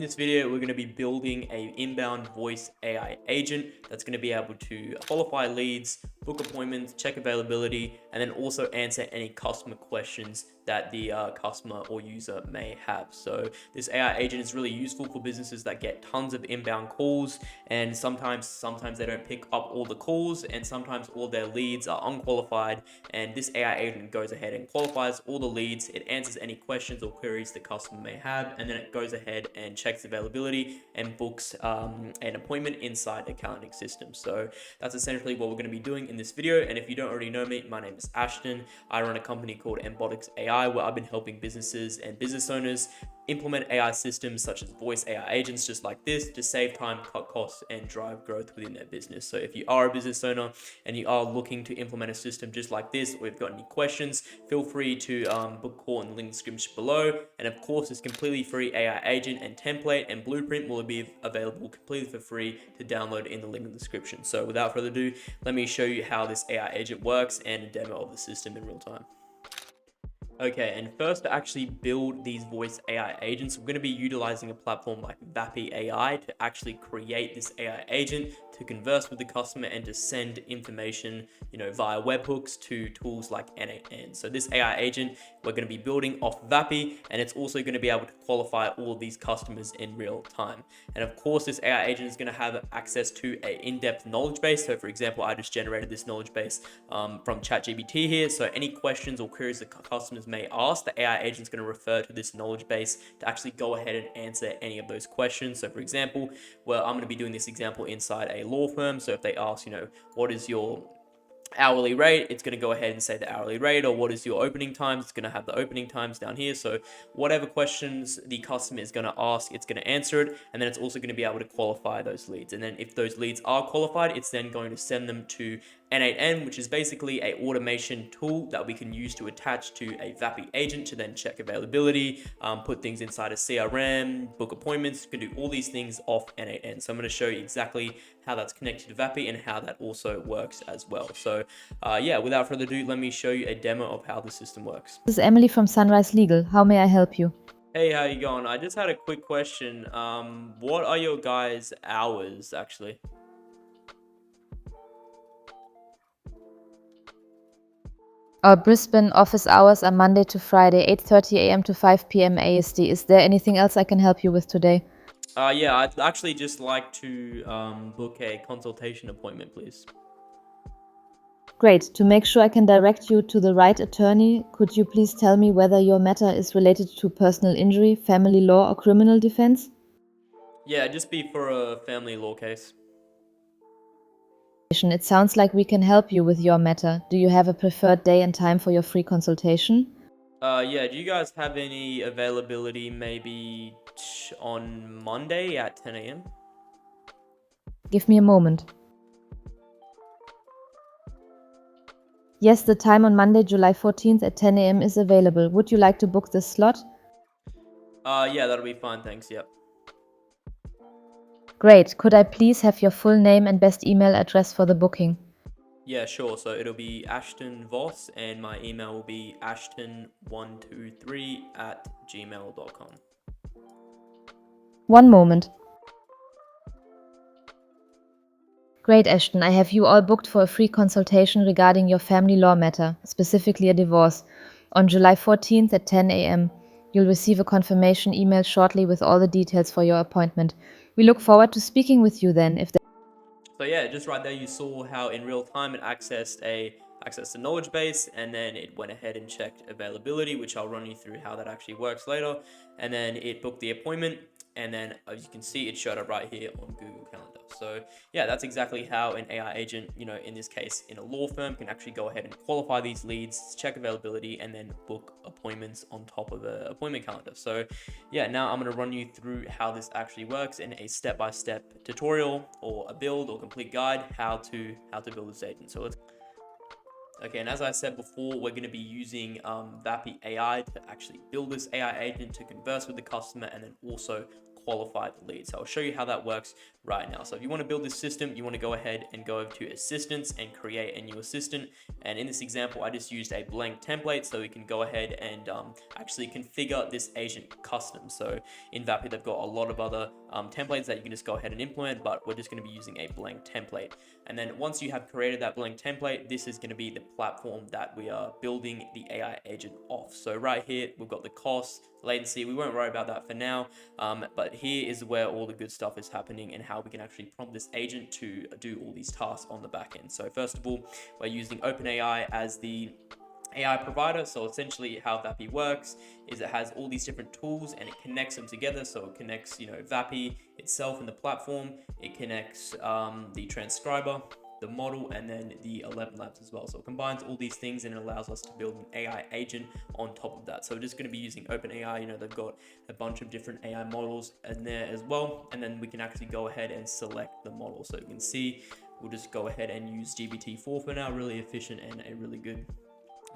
this video, we're going to be building a inbound voice AI agent that's going to be able to qualify leads, book appointments, check availability, and then also answer any customer questions that the customer or user may have. So this AI agent is really useful for businesses that get tons of inbound calls, and sometimes they don't pick up all the calls, and sometimes all their leads are unqualified, and this AI agent goes ahead and qualifies all the leads. It answers any questions or queries the customer may have, and then it goes ahead and checks availability and books an appointment inside a calendaring system. So that's essentially what we're going to be doing in this video. And if you don't already know me, my name is Ashton. I run a company called Embodics AI, where I've been helping businesses and business owners implement AI systems such as voice AI agents just like this to save time, cut costs, and drive growth within their business. So if you are a business owner and you are looking to implement a system just like this, or you've got any questions, feel free to book a call in the link description below. And of course, this completely free AI agent and template and blueprint will be available completely for free to download in the link in the description. So without further ado, let me show you how this AI agent works and a demo of the system in real time. Okay, and first, to actually build these voice AI agents, we're going to be utilizing a platform like Vapi AI to actually create this AI agent to converse with the customer and to send information, via webhooks to tools like N8N. So this AI agent, we're going to be building off Vapi, and it's also going to be able to qualify all of these customers in real time. And of course, this AI agent is going to have access to an in-depth knowledge base. So for example, I just generated this knowledge base from ChatGPT here. So any questions or queries that customers may ask, the AI agent is going to refer to this knowledge base to actually go ahead and answer any of those questions. So for example, I'm going to be doing this example inside a law firm. So if they ask, what is your hourly rate, it's going to go ahead and say the hourly rate, or what is your opening times, it's going to have the opening times down here. So whatever questions the customer is going to ask, it's going to answer it, and then it's also going to be able to qualify those leads. And then if those leads are qualified, it's then going to send them to N8N, which is basically a automation tool that we can use to attach to a Vapi agent to then check availability, put things inside a CRM, book appointments. You can do all these things off N8N. So I'm going to show you exactly how that's connected to Vapi and how that also works as well. So without further ado, let me show you a demo of how the system works. This is Emily from Sunrise Legal. How may I help you? Hey, how you going? I just had a quick question. What are your guys' hours actually? Our Brisbane office hours are Monday to Friday, 8:30 a.m. to 5 p.m. AST. Is there anything else I can help you with today? Yeah, I'd actually just like to book a consultation appointment, please. Great. To make sure I can direct you to the right attorney, could you please tell me whether your matter is related to personal injury, family law, or criminal defense? Yeah, just be for a family law case. It sounds like we can help you with your matter. Do you have a preferred day and time for your free consultation? Yeah, do you guys have any availability maybe on Monday at 10 a.m.? Give me a moment. Yes, the time on Monday, July 14th at 10 a.m. is available. Would you like to book this slot? Yeah, that'll be fine, thanks, yep. Great. Could I please have your full name and best email address for the booking? Yeah, sure. So it'll be Ashton Voss, and my email will be ashton123@gmail.com. One moment. Great, Ashton. I have you all booked for a free consultation regarding your family law matter, specifically a divorce, on July 14th at 10 a.m. You'll receive a confirmation email shortly with all the details for your appointment. We look forward to speaking with you then. So yeah, just right there you saw how in real time it accessed the knowledge base, and then it went ahead and checked availability, which I'll run you through how that actually works later. And then it booked the appointment, and then as you can see, it showed up right here on Google Calendar. So yeah, that's exactly how an AI agent, in this case, in a law firm, can actually go ahead and qualify these leads, check availability, and then book appointments on top of an appointment calendar. So yeah, now I'm going to run you through how this actually works in a step-by-step tutorial or a build or complete guide how to build this agent. So okay, and as I said before, we're going to be using Vapi AI to actually build this AI agent to converse with the customer and then also qualify the lead. So I'll show you how that works right now. So if you want to build this system, you want to go ahead and go over to assistants and create a new assistant. And in this example, I just used a blank template so we can go ahead and actually configure this agent custom. So in Vapi, they've got a lot of other templates that you can just go ahead and implement, but we're just going to be using a blank template. And then once you have created that blank template, this is going to be the platform that we are building the AI agent off. So right here, we've got the cost, latency. We won't worry about that for now, but here is where all the good stuff is happening and how we can actually prompt this agent to do all these tasks on the back end. So first of all, we're using OpenAI as the AI provider. So essentially how Vapi works is it has all these different tools and it connects them together. So it connects, Vapi itself in the platform. It connects the transcriber, the model, and then the 11 labs as well. So it combines all these things and it allows us to build an AI agent on top of that. So we're just going to be using OpenAI. They've got a bunch of different AI models in there as well. And then we can actually go ahead and select the model. So you can see, we'll just go ahead and use GPT-4 for now. Really efficient and a really good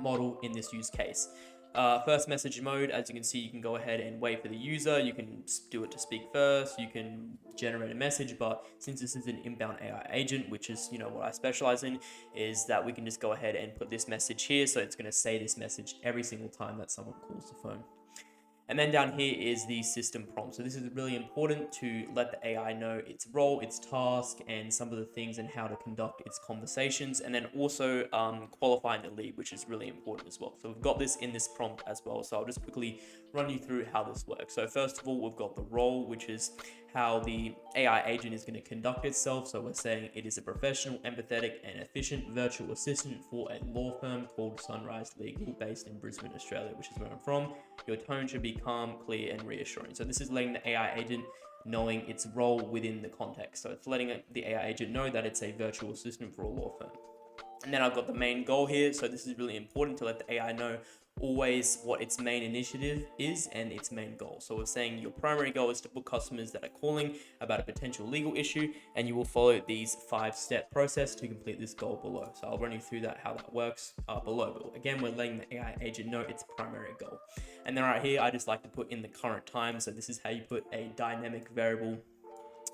model in this use case. First message mode, as you can see, you can go ahead and wait for the user. You can do it to speak first. You can generate a message, but since this is an inbound AI agent, which is what I specialize in, is that we can just go ahead and put this message here. So it's going to say this message every single time that someone calls the phone. And then down here is the system prompt. So this is really important to let the AI know its role, its task, and some of the things and how to conduct its conversations. And then also qualifying the lead, which is really important as well. So we've got this in this prompt as well. So I'll just quickly run you through how this works. So first of all, we've got the role, which is how the AI agent is going to conduct itself. So we're saying it is a professional, empathetic, and efficient virtual assistant for a law firm called Sunrise Legal based in Brisbane, Australia, which is where I'm from. Your tone should be calm, clear, and reassuring. So this is letting the AI agent knowing its role within the context. So it's letting the AI agent know that it's a virtual assistant for a law firm. And then I've got the main goal here. So this is really important to let the AI know always what its main initiative is and its main goal. So we're saying your primary goal is to book customers that are calling about a potential legal issue, and you will follow these 5-step process to complete this goal below. So I'll run you through that, how that works below. But again, we're letting the AI agent know its primary goal. And then right here, I just like to put in the current time. So this is how you put a dynamic variable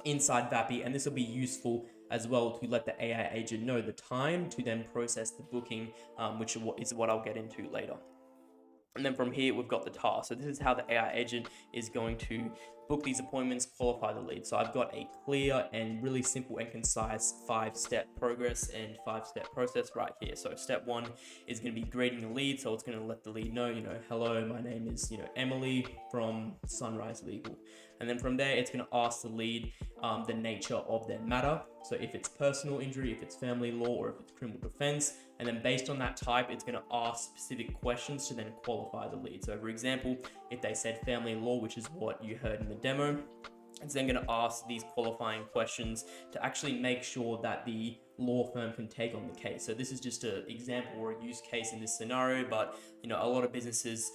inside Vapi, and this will be useful as well to let the AI agent know the time to then process the booking, which is what I'll get into later. And then from here, we've got the task. So this is how the AI agent is going to book these appointments, qualify the lead. So I've got a clear and really simple and concise 5-step progress and 5-step process right here. So step 1 is going to be greeting the lead. So it's going to let the lead know, hello, my name is, Emily from Sunrise Legal. And then from there, it's going to ask the lead the nature of their matter. So if it's personal injury, if it's family law, or if it's criminal defense. And then based on that type, it's going to ask specific questions to then qualify the lead. So for example, if they said family law, which is what you heard in the demo, it's then going to ask these qualifying questions to actually make sure that the law firm can take on the case. So this is just an example or a use case in this scenario, but a lot of businesses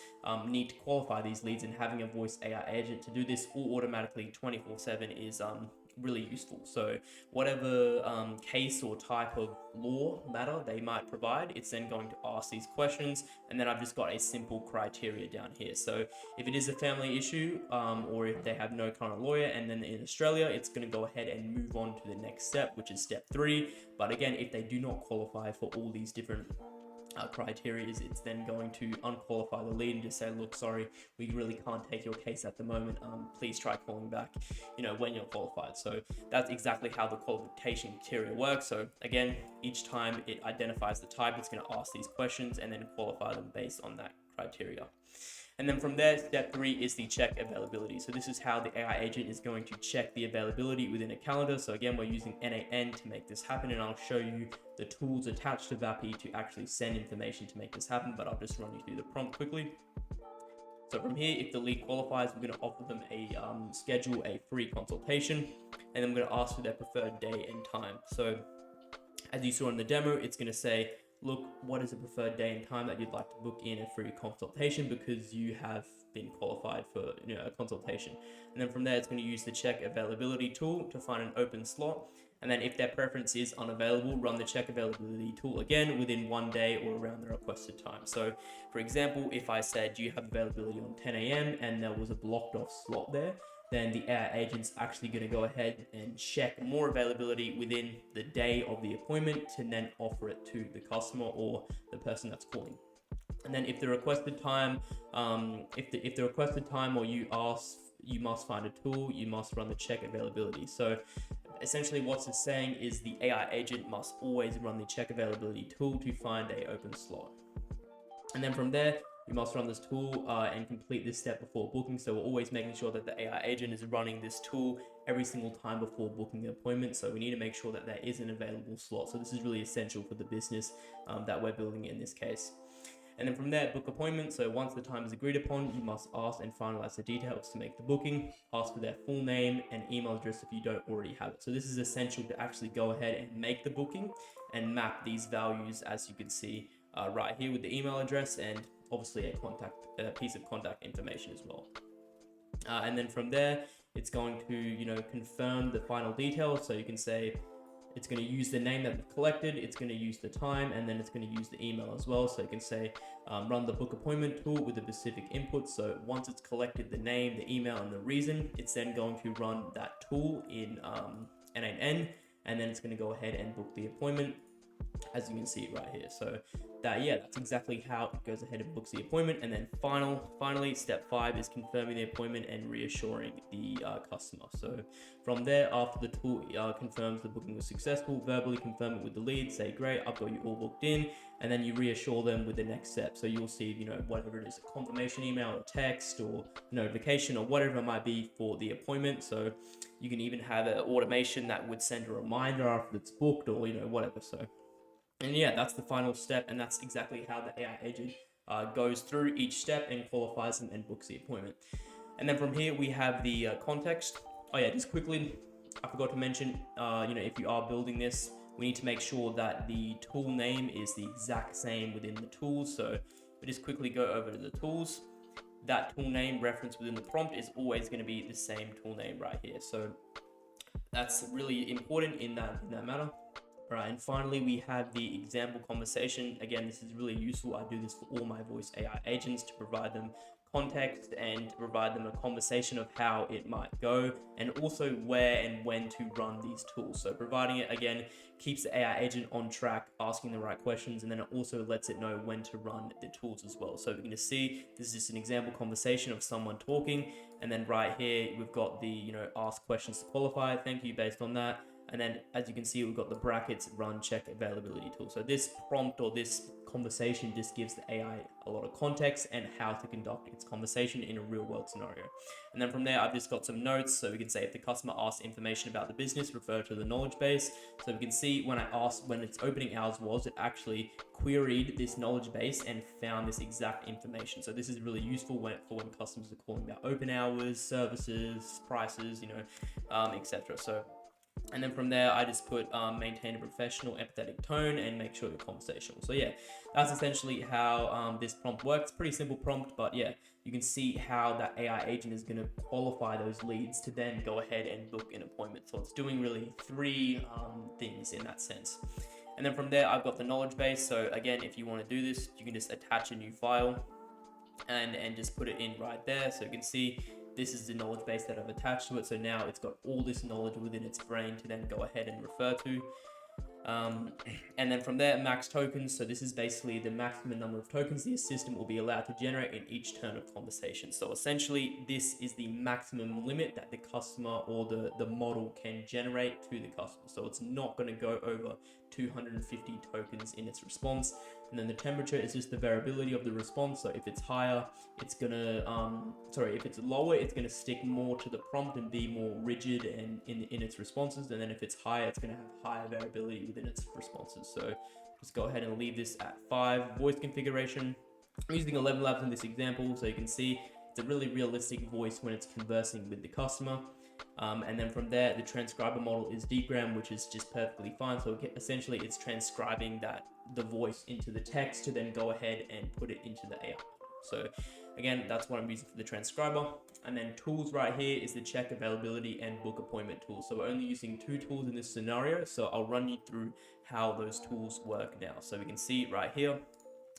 need to qualify these leads, and having a voice AI agent to do this all automatically 24/7 is really useful. So whatever case or type of law matter they might provide, it's then going to ask these questions. And then I've just got a simple criteria down here. So if it is a family issue, or if they have no current lawyer, and then in Australia, it's going to go ahead and move on to the next step, which is step 3. But again, if they do not qualify for all these different criteria, it's then going to unqualify the lead and just say, look, sorry, we really can't take your case at the moment. Please try calling back, when you're qualified. So that's exactly how the qualification criteria works. So again, each time it identifies the type, it's going to ask these questions and then qualify them based on that criteria. And then from there, step 3 is the check availability. So this is how the AI agent is going to check the availability within a calendar. So again, we're using NAN to make this happen, and I'll show you the tools attached to Vapi to actually send information to make this happen, but I'll just run you through the prompt quickly. So from here, if the lead qualifies, we're going to offer them schedule a free consultation, and then we're going to ask for their preferred day and time. So as you saw in the demo, it's going to say, look, what is a preferred day and time that you'd like to book in a free consultation, because you have been qualified for a consultation. And then from there, it's going to use the check availability tool to find an open slot. And then if their preference is unavailable, run the check availability tool again within 1 day or around the requested time. So for example, if I said, do you have availability on 10 a.m. and there was a blocked off slot there, then the AI agent's actually going to go ahead and check more availability within the day of the appointment to then offer it to the customer or the person that's calling. And then if the requested time, if the requested time or you ask, you must find a tool, you must run the check availability. So essentially what it's saying is the AI agent must always run the check availability tool to find a open slot. And then from there, you must run this tool and complete this step before booking. So we're always making sure that the AI agent is running this tool every single time before booking the appointment. So we need to make sure that there is an available slot. So this is really essential for the business that we're building in this case. And then from there, book appointment. So once the time is agreed upon, you must ask and finalize the details to make the booking. Ask for their full name and email address if you don't already have it. So this is essential to actually go ahead and make the booking and map these values, as you can see right here with the email address and obviously a piece of contact information as well. And then from there, it's going to confirm the final details. So you can say it's going to use the name that we've collected, it's going to use the time, and then it's going to use the email as well. So you can say run the book appointment tool with the specific input. So once it's collected the name, the email, and the reason, it's then going to run that tool in N8N, and then it's going to go ahead and book the appointment, as you can see right here. So that's exactly how it goes ahead and books the appointment. And then finally, step 5 is confirming the appointment and reassuring the customer. So from there, after the tool confirms the booking was successful, verbally confirm it with the lead, say great, I've got you all booked in, and then you reassure them with the next step. So you'll see whatever it is, a confirmation email or text or notification or whatever it might be for the appointment. So you can even have an automation that would send a reminder after it's booked or whatever. So and that's the final step, and that's exactly how the AI agent goes through each step and qualifies them and books the appointment. And then from here we have the context. Just quickly, I forgot to mention, if you are building this, we need to make sure that the tool name is the exact same within the tools. So we just quickly go over to the tools. That tool name referenced within the prompt is always going to be the same tool name right here. So that's really important in that matter. All right, and finally, we have the example conversation. Again, this is really useful. I do this for all my voice AI agents to provide them context and to provide them a conversation of how it might go and also where and when to run these tools. So providing it, again, keeps the AI agent on track, asking the right questions, and then it also lets it know when to run the tools as well. So we're going to see this is just an example conversation of someone talking, and then right here, we've got the, ask questions to qualify. Thank you based on that. And then as you can see, we've got the brackets run check availability tool. So this prompt or this conversation just gives the AI a lot of context and how to conduct its conversation in a real world scenario. And then from there, I've just got some notes. So we can say if the customer asks information about the business, refer to the knowledge base. So we can see when I asked when its opening hours was, it actually queried this knowledge base and found this exact information. So this is really useful for when customers are calling about open hours, services, prices, etc. So and then from there, I just put maintain a professional, empathetic tone and make sure you're conversational. So that's essentially how this prompt works. Pretty simple prompt, but you can see how that AI agent is going to qualify those leads to then go ahead and book an appointment. So it's doing really 3 things in that sense. And then from there, I've got the knowledge base. So again, if you want to do this, you can just attach a new file and just put it in right there. So you can see this is the knowledge base that I've attached to it. So now it's got all this knowledge within its brain to then go ahead and refer to. And then from there, max tokens. So this is basically the maximum number of tokens the assistant will be allowed to generate in each turn of conversation. So essentially, this is the maximum limit that the customer or the model can generate to the customer. So it's not going to go over 250 tokens in its response. And then the temperature is just the variability of the response. So if it's higher, it's gonna, if it's lower, it's gonna stick more to the prompt and be more rigid and in its responses. And then if it's higher, it's gonna have higher variability within its responses. So just go ahead and leave this at 5. Voice configuration. I'm using 11 labs in this example, so you can see it's a really realistic voice when it's conversing with the customer. And then from there, the transcriber model is Deepgram, which is just perfectly fine. So essentially, it's transcribing the voice into the text to then go ahead and put it into the AI. So again, that's what I'm using for the transcriber. And then tools right here is the check availability and book appointment tool. So we're only using 2 tools in this scenario. So I'll run you through how those tools work now. So we can see right here,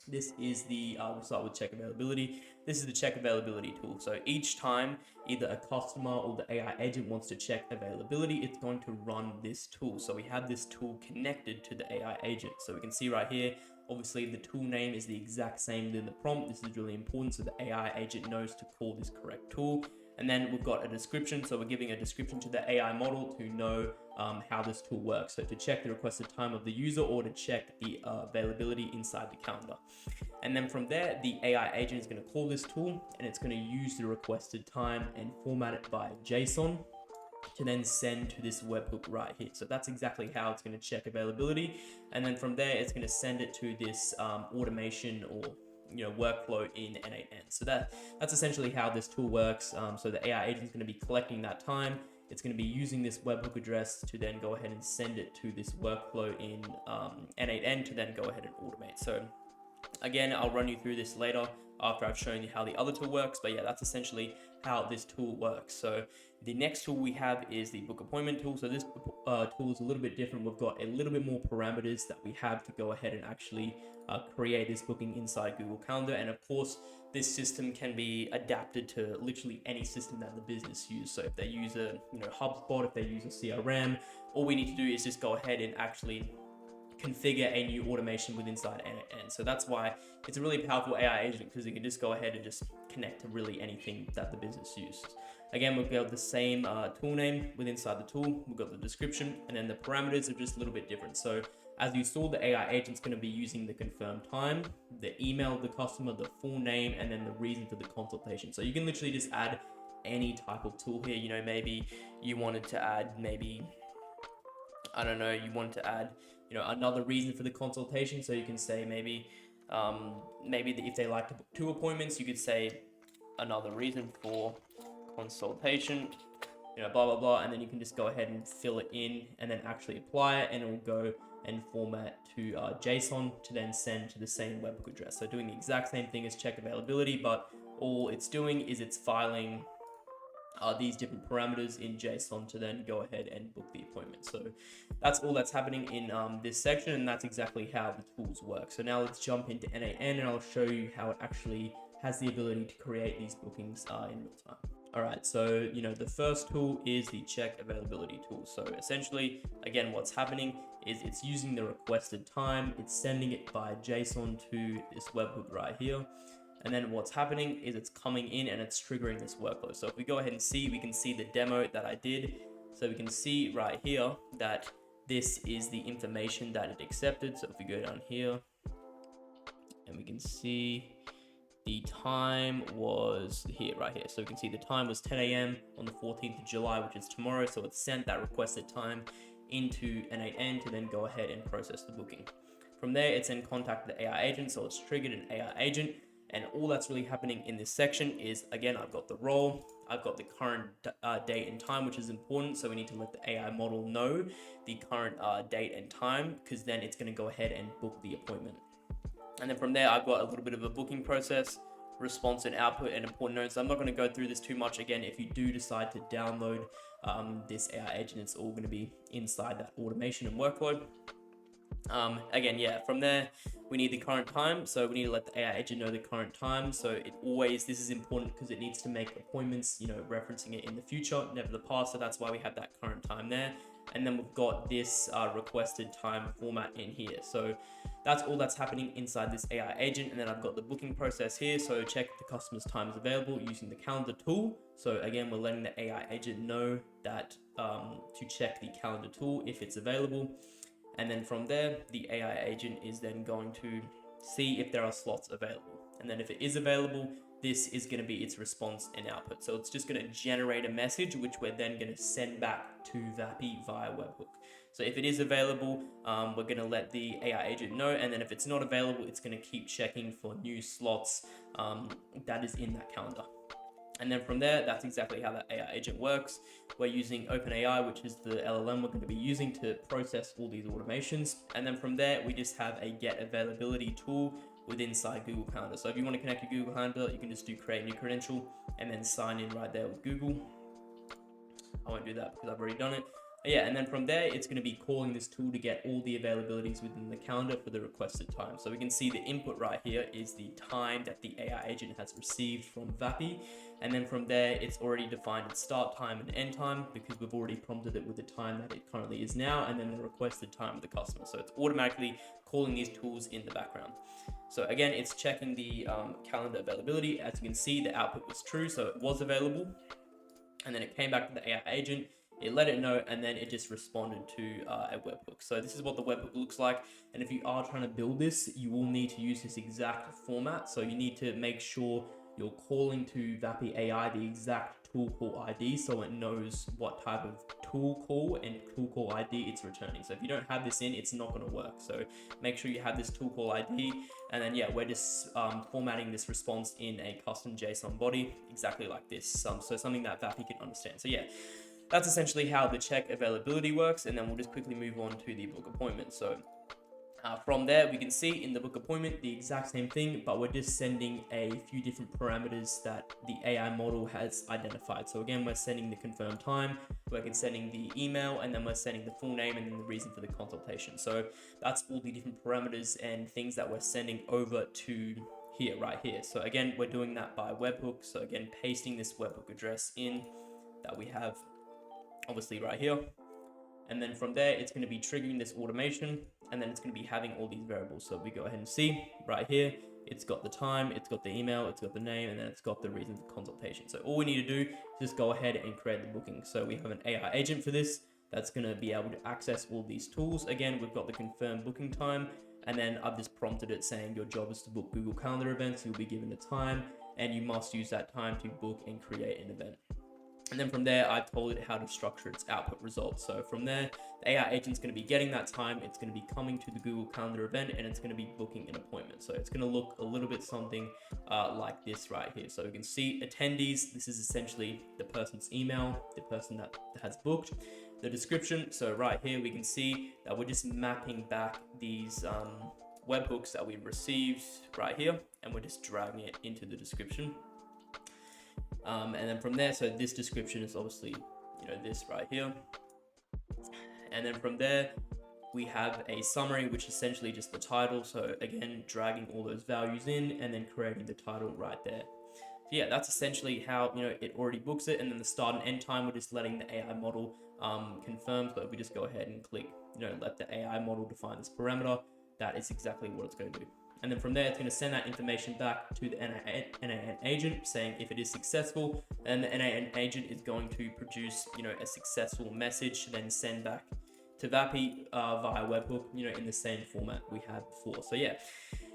this is we'll start with check availability. this is the check availability tool. So each time either a customer or the AI agent wants to check availability, it's going to run this tool. So we have this tool connected to the AI agent. So we can see right here, obviously the tool name is the exact same in the prompt. This is really important so the AI agent knows to call this correct tool. And then we've got a description. So we're giving a description to the AI model to know how this tool works. So to check the requested time of the user or to check the availability inside the calendar. And then from there, the AI agent is going to call this tool and it's going to use the requested time and format it by JSON to then send to this webhook right here. So that's exactly how it's going to check availability. And then from there, it's going to send it to this automation or workflow in N8N. So that's essentially how this tool works. So the AI agent is going to be collecting that time. It's going to be using this webhook address to then go ahead and send it to this workflow in N8N to then go ahead and automate. So again, I'll run you through this later after I've shown you how the other tool works, but yeah, that's essentially how this tool works. So the next tool we have is the book appointment tool. So this tool is a little bit different. We've got a little bit more parameters that we have to go ahead and actually create this booking inside Google Calendar. And of course, this system can be adapted to literally any system that the business uses. So if they use a HubSpot, if they use a CRM, all we need to do is just go ahead and actually configure a new automation with inside N8N. So that's why it's a really powerful AI agent, because it can just go ahead and just connect to really anything that the business uses. Again, we've got the same tool name with inside the tool. We've got the description, and then the parameters are just a little bit different. So as you saw, the AI agent's going to be using the confirmed time, the email of the customer, the full name, and then the reason for the consultation. So you can literally just add any type of tool here. Maybe you wanted to add another reason for the consultation. So you can say maybe if they like to book 2 appointments, you could say another reason for consultation, blah, blah, blah. And then you can just go ahead and fill it in and then actually apply it, and it will go and format to JSON to then send to the same webhook address. So doing the exact same thing as check availability, but all it's doing is it's filing these different parameters in JSON to then go ahead and book the appointment. So that's all that's happening in this section, and that's exactly how the tools work. So now let's jump into N8N and I'll show you how it actually has the ability to create these bookings in real time. All right, so the first tool is the check availability tool. So essentially, again, what's happening is it's using the requested time, it's sending it by JSON to this webhook right here. And then what's happening is it's coming in and it's triggering this workflow. So if we go ahead and see, we can see the demo that I did. So we can see right here that this is the information that it accepted. So if we go down here and we can see the time was here, right here. So we can see the time was 10 a.m. on the 14th of July, which is tomorrow. So it's sent that requested time into N8N to then go ahead and process the booking. From there, it's in contact with the AI agent. So it's triggered an AI agent. And all that's really happening in this section is, again, I've got the role, I've got the current date and time, which is important. So we need to let the AI model know the current date and time, because then it's going to go ahead and book the appointment. And then from there, I've got a little bit of a booking process, response and output, and important notes. I'm not going to go through this too much. Again, if you do decide to download this AI agent, it's all going to be inside that automation and workload. From there, we need the current time. So we need to let the AI agent know the current time. So this is important because it needs to make appointments, referencing it in the future, never the past. So that's why we have that current time there. And then we've got this requested time format in here. So that's all that's happening inside this AI agent. And then I've got the booking process here. So check if the customer's time is available using the calendar tool. So again, we're letting the AI agent know that to check the calendar tool if it's available. And then from there, the AI agent is then going to see if there are slots available. And then if it is available, this is going to be its response and output. So it's just going to generate a message, which we're then going to send back to Vapi via webhook. So if it is available, we're going to let the AI agent know. And then if it's not available, it's going to keep checking for new slots that is in that calendar. And then from there, that's exactly how that AI agent works. We're using OpenAI, which is the LLM we're going to be using to process all these automations. And then from there, we just have a get availability tool within inside Google Calendar. So if you want to connect to Google Calendar, you can just do create new credential and then sign in right there with Google. I won't do that because I've already done it. Yeah, and then from there, it's going to be calling this tool to get all the availabilities within the calendar for the requested time. So we can see the input right here is the time that the AI agent has received from Vapi. And then from there, it's already defined its start time and end time because we've already prompted it with the time that it currently is now, and then the requested time of the customer. So it's automatically calling these tools in the background. So again, it's checking the calendar availability. As you can see, the output was true, so it was available. And then it came back to the AI agent, it let it know, and then it just responded to a webhook. So this is what the webhook looks like. And if you are trying to build this, you will need to use this exact format. So you need to make sure you're calling to Vapi AI the exact tool call ID so it knows what type of tool call and tool call ID it's returning. So if you don't have this in, it's not going to work. So make sure you have this tool call ID, and then yeah, we're just formatting this response in a custom JSON body exactly like this. So something that Vapi can understand. So yeah, that's essentially how the check availability works, and then we'll just quickly move on to the book appointment. So from there, we can see in the book appointment the exact same thing, but we're just sending a few different parameters that the AI model has identified. So again, we're sending the confirmed time, we're sending the email, and then we're sending the full name and then the reason for the consultation. So that's all the different parameters and things that we're sending over to here, right here. So again, we're doing that by webhook. So again, pasting this webhook address in that we have obviously right here. And then from there, it's going to be triggering this automation, and then it's going to be having all these variables. So we go ahead and see right here, it's got the time, it's got the email, it's got the name, and then it's got the reason for consultation. So all we need to do is just go ahead and create the booking. So we have an AI agent for this that's going to be able to access all these tools. Again, we've got the confirmed booking time, and then I've just prompted it saying your job is to book Google Calendar events. You'll be given a time, and you must use that time to book and create an event. And then from there, I told it how to structure its output results. So from there, the AI agent's going to be getting that time. It's going to be coming to the Google Calendar event, and it's going to be booking an appointment. So it's going to look a little bit something like this right here. So we can see attendees. This is essentially the person's email, the person that has booked. The description. So right here, we can see that we're just mapping back these webhooks that we've received right here, and we're just dragging it into the description. And then from there, so this description is obviously, this right here. And then from there, we have a summary, which is essentially just the title. So again, dragging all those values in and then creating the title right there. So yeah, that's essentially how, it already books it. And then the start and end time, we're just letting the AI model confirm. So if we just go ahead and click, let the AI model define this parameter, that is exactly what it's going to do. And then from there, it's going to send that information back to the NAN agent saying if it is successful, and the NAN agent is going to produce, a successful message, then send back to Vapi via webhook, in the same format we had before. So yeah,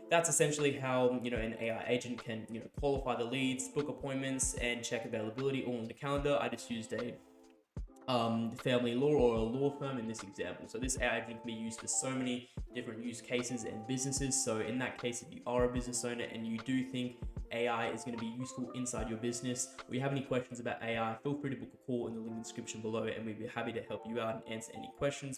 that's essentially how, an AI agent can, qualify the leads, book appointments, and check availability all in the calendar. I just used a family law or a law firm in this example. So this AI agent can be used for so many different use cases and businesses. So in that case, if you are a business owner and you do think AI is going to be useful inside your business, or you have any questions about AI, feel free to book a call in the link in the description below, and we'd be happy to help you out and answer any questions.